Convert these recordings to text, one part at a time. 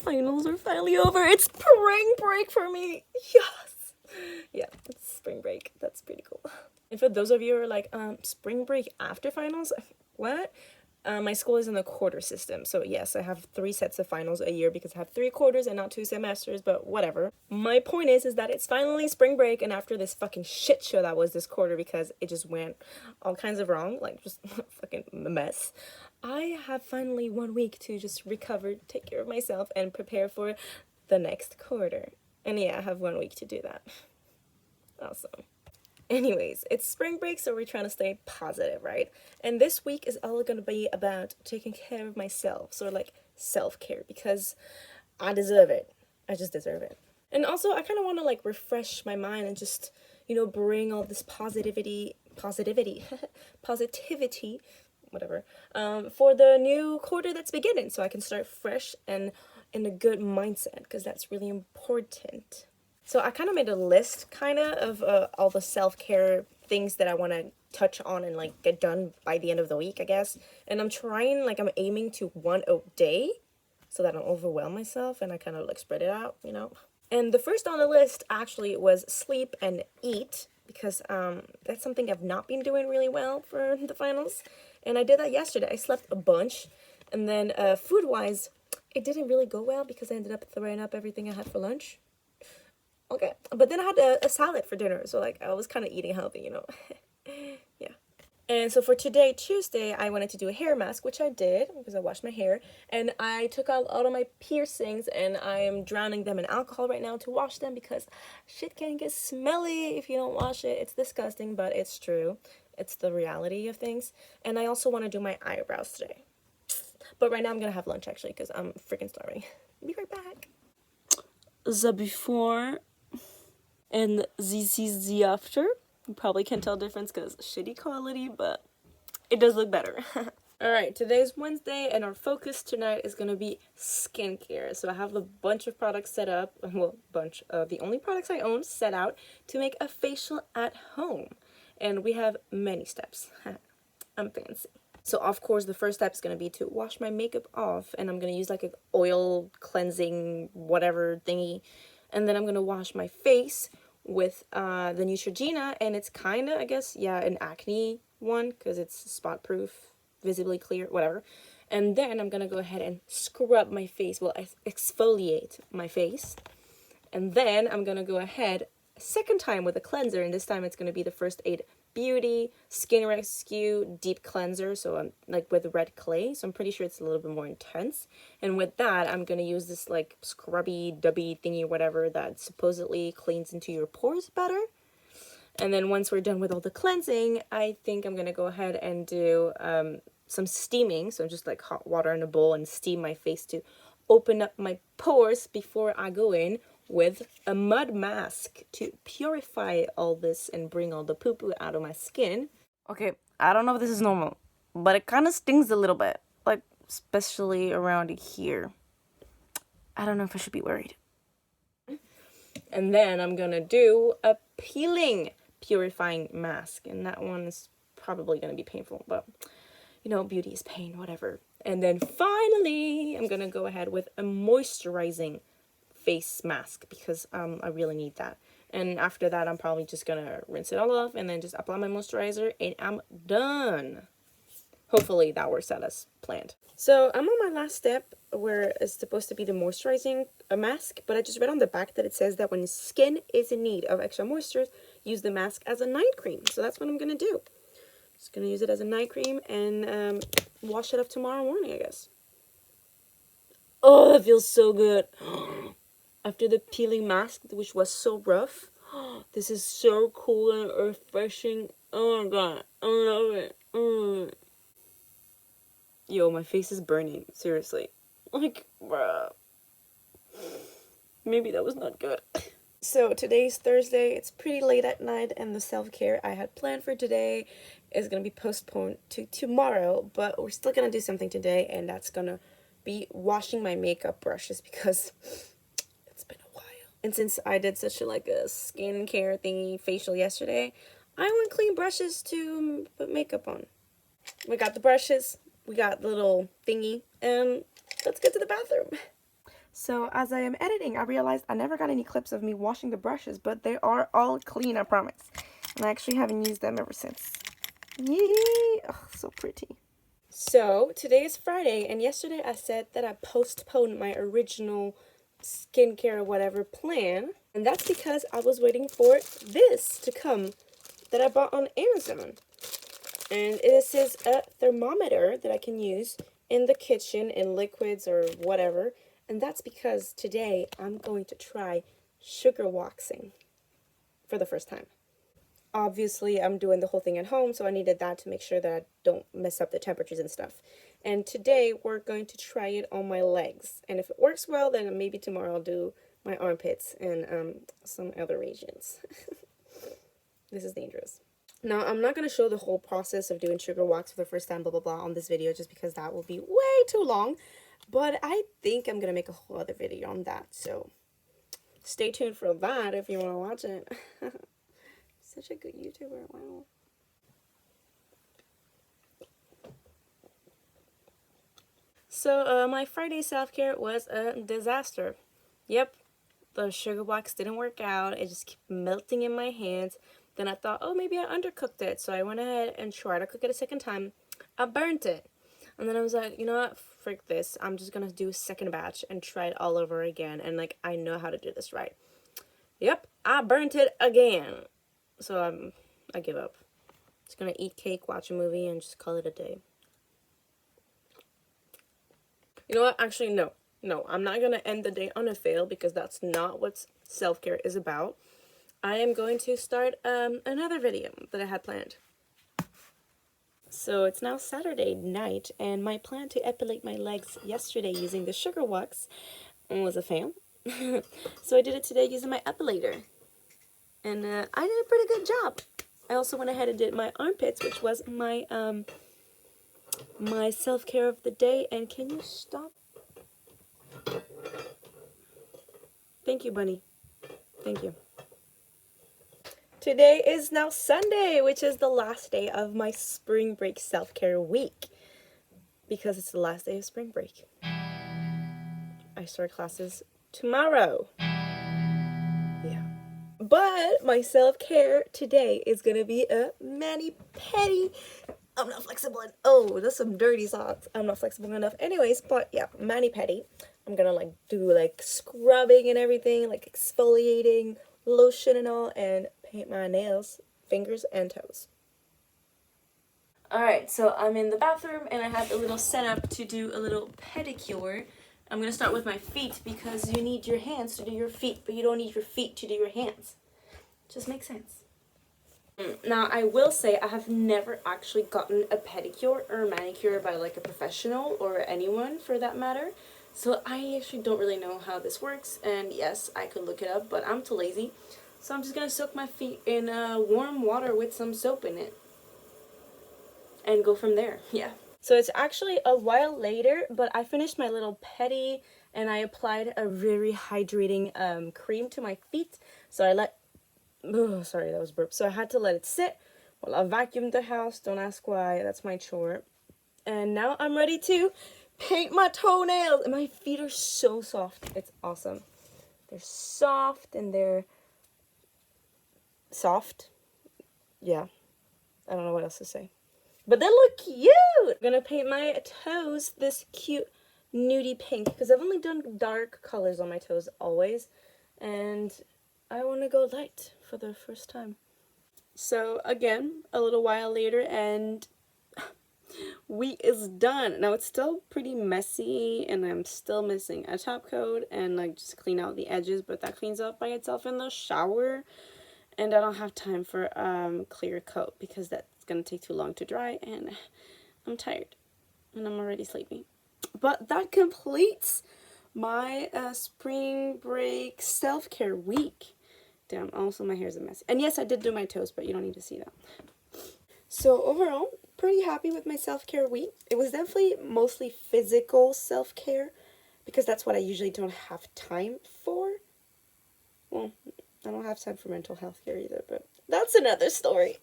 finals are finally over. It's spring break for me. Yes. Yeah, it's spring break. That's pretty cool. And for those of you who are like, spring break after finals? What? My school is in the quarter system. So yes, I have 3 sets of finals a year because I have 3 quarters and not 2 semesters, but whatever. My point is that it's finally spring break, and after this fucking shit show that was this quarter because it just went all kinds of wrong, like just fucking mess, I have finally 1 week to just recover, take care of myself, and prepare for the next quarter. And yeah, I have 1 week to do that. Awesome. Anyways, it's spring break, so we're trying to stay positive, right? And this week is all going to be about taking care of myself, so like self-care, because I deserve it. I just deserve it. And also, I kind of want to like refresh my mind and just, you know, bring all this positivity, whatever, for the new quarter that's beginning, so I can start fresh and in a good mindset, because that's really important. So I kind of made a list of all the self-care things that I want to touch on and like get done by the end of the week, I guess. And I'm aiming to 1 a day so that I don't overwhelm myself, and I kind of like spread it out, you know. And the first on the list actually was sleep and eat, because that's something I've not been doing really well for the finals. And I did that yesterday. I slept a bunch. And then food-wise, it didn't really go well because I ended up throwing up everything I had for lunch. Okay, but then I had a salad for dinner, so like I was kind of eating healthy, you know. Yeah. And so for today, Tuesday, I wanted to do a hair mask, which I did because I washed my hair, and I took out all of my piercings, and I am drowning them in alcohol right now to wash them because shit can get smelly if you don't wash it. It's disgusting, but it's true. It's the reality of things. And I also want to do my eyebrows today. But right now I'm gonna have lunch actually because I'm freaking starving. Be right back. The before and this is the after. You probably can't tell difference because shitty quality, but it does look better. Alright, today's Wednesday, and our focus tonight is going to be skincare. So I have a bunch of products set up, well, the only products I own set out to make a facial at home. And we have many steps. I'm fancy. So of course the first step is going to be to wash my makeup off, and I'm going to use like an oil cleansing whatever thingy. And then I'm going to wash my face with the Neutrogena, and it's kind of, I guess, yeah, an acne one because it's spot proof, visibly clear, whatever. And then I'm going to go ahead and scrub my face, well, exfoliate my face. And then I'm going to go ahead a second time with a cleanser, and this time it's going to be the First Aid Beauty Skin Rescue Deep Cleanser, so I'm like with red clay, so I'm pretty sure it's a little bit more intense. And with that, I'm gonna use this like scrubby dubby thingy or whatever that supposedly cleans into your pores better. And then once we're done with all the cleansing, I think I'm gonna go ahead and do some steaming, so just like hot water in a bowl and steam my face to open up my pores before I go in with a mud mask to purify all this and bring all the poo-poo out of my skin. Okay, I don't know if this is normal, but it kind of stings a little bit, like especially around here. I don't know if I should be worried. And then I'm gonna do a peeling purifying mask, and that one is probably gonna be painful, but you know, beauty is pain, whatever. And then finally, I'm gonna go ahead with a moisturizing face mask because I really need that. And after that, I'm probably just gonna rinse it all off and then just apply my moisturizer, and I'm done. Hopefully that works out as planned. So I'm on my last step where it's supposed to be the moisturizing mask, but I just read on the back that it says that when skin is in need of extra moisture, use the mask as a night cream. So that's what I'm gonna do. Just gonna use it as a night cream and wash it up tomorrow morning, I guess. Oh, that feels so good. After the peeling mask, which was so rough, this is so cool and refreshing. Oh my god, I love it. Yo, my face is burning, seriously. Like, bruh. Maybe that was not good. So today's Thursday, it's pretty late at night, and the self-care I had planned for today is going to be postponed to tomorrow, but we're still going to do something today, and that's going to be washing my makeup brushes because it's been a while. And since I did such a skincare thingy facial yesterday, I want clean brushes to put makeup on. We got the brushes, we got the little thingy, and let's get to the bathroom. So as I am editing, I realized I never got any clips of me washing the brushes, but they are all clean, I promise. And I actually haven't used them ever since. Yay! Oh, so pretty. So today is Friday, and yesterday I said that I postponed my original skincare or whatever plan, and that's because I was waiting for this to come that I bought on Amazon. And this is a thermometer that I can use in the kitchen in liquids or whatever. And that's because today I'm going to try sugar waxing for the first time. Obviously, I'm doing the whole thing at home, so I needed that to make sure that I don't mess up the temperatures and stuff. And today we're going to try it on my legs. And if it works well, then maybe tomorrow I'll do my armpits and some other regions. This is dangerous. Now, I'm not going to show the whole process of doing sugar wax for the first time, blah, blah, blah, on this video, just because that will be way too long. But I think I'm going to make a whole other video on that, so stay tuned for that if you want to watch it. Such a good YouTuber, wow. So, my Friday self-care was a disaster. Yep, the sugar wax didn't work out. It just kept melting in my hands. Then I thought, oh, maybe I undercooked it. So I went ahead and tried to cook it a second time. I burnt it. And then I was like, you know what? Frick this. I'm just going to do a second batch and try it all over again. And, like, I know how to do this right. Yep, I burnt it again. So I give up. Just going to eat cake, watch a movie, and just call it a day. You know what? Actually, no. No, I'm not going to end the day on a fail because that's not what self-care is about. I am going to start another video that I had planned. So it's now Saturday night, and my plan to epilate my legs yesterday using the sugar wax was a fail. So I did it today using my epilator. And I did a pretty good job. I also went ahead and did my armpits, which was my my self-care of the day. And can you stop? Thank you, bunny. Thank you. Today is now Sunday, which is the last day of my spring break self-care week. Because it's the last day of spring break. I start classes tomorrow. Yeah. But my self-care today is going to be a mani-pedi. I'm not flexible. Oh, that's some dirty socks. I'm not flexible enough. Anyways, but yeah, mani-pedi. I'm going to like do like scrubbing and everything, like exfoliating, lotion and all, and paint my nails, fingers, and toes. Alright, so I'm in the bathroom and I have a little setup to do a little pedicure. I'm going to start with my feet because you need your hands to do your feet, but you don't need your feet to do your hands. Just makes sense. Now, I will say I have never actually gotten a pedicure or a manicure by like a professional or anyone for that matter. So I actually don't really know how this works, and yes, I could look it up, but I'm too lazy. So I'm just going to soak my feet in warm water with some soap in it. And go from there, yeah. So it's actually a while later, but I finished my little pedi, and I applied a very hydrating cream to my feet. So I let, oh, sorry, that was burp. So I had to let it sit while I vacuumed the house. Don't ask why, that's my chore. And now I'm ready to paint my toenails. And my feet are so soft. It's awesome. They're soft and they're soft. Yeah. I don't know what else to say. But they look cute! I'm gonna paint my toes this cute nudie pink because I've only done dark colors on my toes always. And I want to go light for the first time. So again, a little while later and week is done. Now it's still pretty messy and I'm still missing a top coat and like just clean out the edges, but that cleans up by itself in the shower. And I don't have time for clear coat because that's gonna take too long to dry and I'm tired and I'm already sleepy. But that completes my spring break self-care week. Damn, also my hair's a mess. And yes, I did do my toes, but you don't need to see that. So overall, pretty happy with my self-care week. It was definitely mostly physical self-care because that's what I usually don't have time for. Well, I don't have time for mental health care either, but that's another story.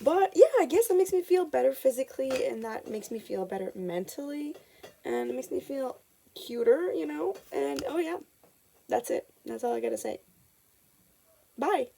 But yeah, I guess that makes me feel better physically and that makes me feel better mentally and it makes me feel cuter, you know, and oh yeah, that's it. That's all I gotta say. Bye.